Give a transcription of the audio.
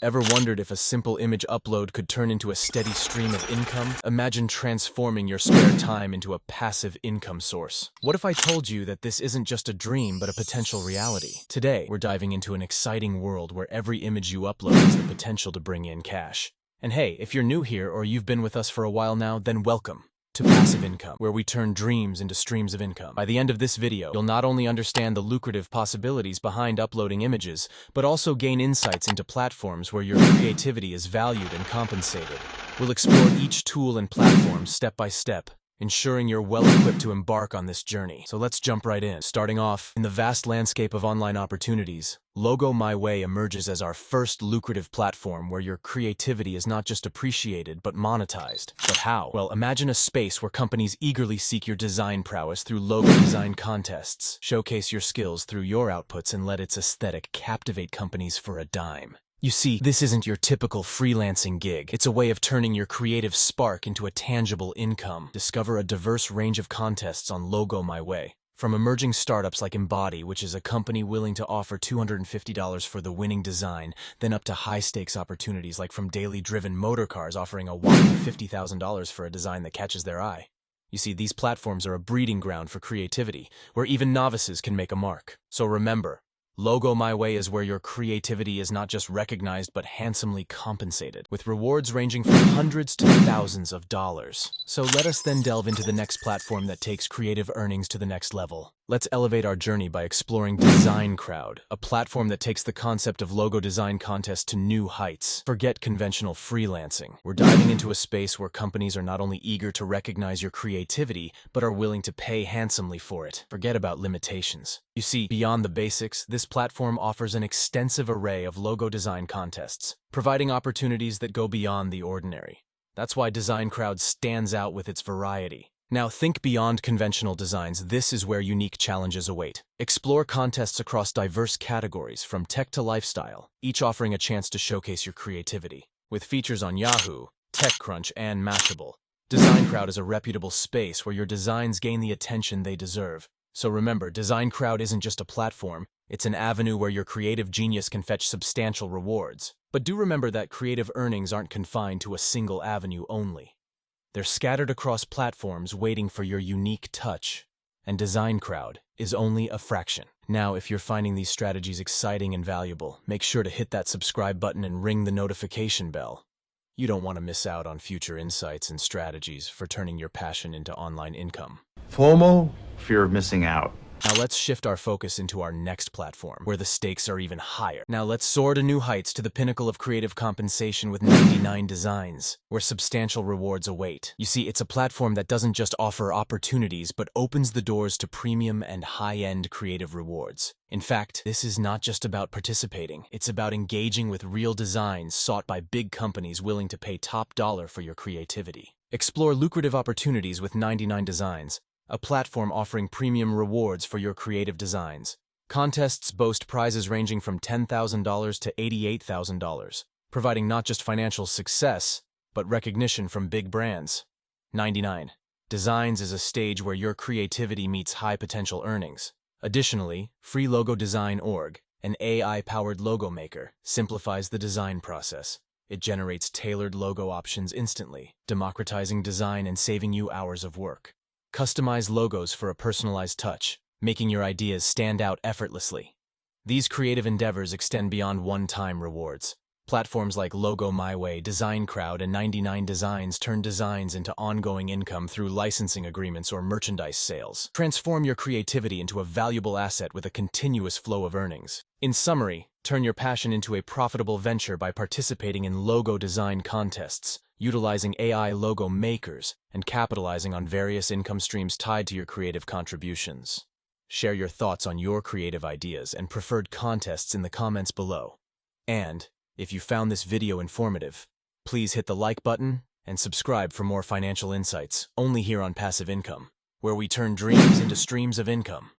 Ever wondered if a simple image upload could turn into a steady stream of income? Imagine transforming your spare time into a passive income source. What if I told you that this isn't just a dream, but a potential reality? Today, we're diving into an exciting world where every image you upload has the potential to bring in cash. And hey, if you're new here or you've been with us for a while now, then welcome to Passive Income, where we turn dreams into streams of income. By the end of this video, you'll not only understand the lucrative possibilities behind uploading images, but also gain insights into platforms where your creativity is valued and compensated. We'll explore each tool and platform step by step, ensuring you're well-equipped to embark on this journey. So let's jump right in. Starting off, in the vast landscape of online opportunities, LogoMyWay emerges as our first lucrative platform where your creativity is not just appreciated but monetized. But how? Well, imagine a space where companies eagerly seek your design prowess through logo design contests. Showcase your skills through your outputs and let its aesthetic captivate companies for a dime. You see, this isn't your typical freelancing gig. It's a way of turning your creative spark into a tangible income. Discover a diverse range of contests on LogoMyWay. From emerging startups like Embody, which is a company willing to offer $250 for the winning design, then up to high-stakes opportunities like from daily-driven motor cars offering a whopping $50,000 for a design that catches their eye. You see, these platforms are a breeding ground for creativity, where even novices can make a mark. So remember, LogoMyWay is where your creativity is not just recognized but handsomely compensated, with rewards ranging from hundreds to thousands of dollars. So let us then delve into the next platform that takes creative earnings to the next level. Let's elevate our journey by exploring DesignCrowd, a platform that takes the concept of logo design contests to new heights. Forget conventional freelancing. We're diving into a space where companies are not only eager to recognize your creativity, but are willing to pay handsomely for it. Forget about limitations. You see, beyond the basics, this platform offers an extensive array of logo design contests, providing opportunities that go beyond the ordinary. That's why DesignCrowd stands out with its variety. Now think beyond conventional designs. This is where unique challenges await. Explore contests across diverse categories, from tech to lifestyle, each offering a chance to showcase your creativity. With features on Yahoo, TechCrunch, and Mashable, DesignCrowd is a reputable space where your designs gain the attention they deserve. So remember, DesignCrowd isn't just a platform, it's an avenue where your creative genius can fetch substantial rewards. But do remember that creative earnings aren't confined to a single avenue only. They're scattered across platforms waiting for your unique touch, and DesignCrowd is only a fraction. Now, if you're finding these strategies exciting and valuable, make sure to hit that subscribe button and ring the notification bell. You don't want to miss out on future insights and strategies for turning your passion into online income. FOMO, fear of missing out. Now let's shift our focus into our next platform, where the stakes are even higher. Now let's soar to new heights, to the pinnacle of creative compensation with 99 Designs, where substantial rewards await. You see, it's a platform that doesn't just offer opportunities, but opens the doors to premium and high-end creative rewards. In fact, this is not just about participating. It's about engaging with real designs sought by big companies willing to pay top dollar for your creativity. Explore lucrative opportunities with 99 Designs, a platform offering premium rewards for your creative designs. Contests boast prizes ranging from $10,000 to $88,000, providing not just financial success, but recognition from big brands. 99 Designs is a stage where your creativity meets high-potential earnings. Additionally, Free Logo Design.org, an AI-powered logo maker, simplifies the design process. It generates tailored logo options instantly, democratizing design and saving you hours of work. Customize logos for a personalized touch, making your ideas stand out effortlessly. These creative endeavors extend beyond one-time rewards. Platforms like LogoMyWay, DesignCrowd, and 99 Designs turn designs into ongoing income through licensing agreements or merchandise sales. Transform your creativity into a valuable asset with a continuous flow of earnings. In summary, turn your passion into a profitable venture by participating in logo design contests, utilizing AI logo makers, and capitalizing on various income streams tied to your creative contributions. Share your thoughts on your creative ideas and preferred contests in the comments below. And if you found this video informative, please hit the like button and subscribe for more financial insights, only here on Passive Income, where we turn dreams into streams of income.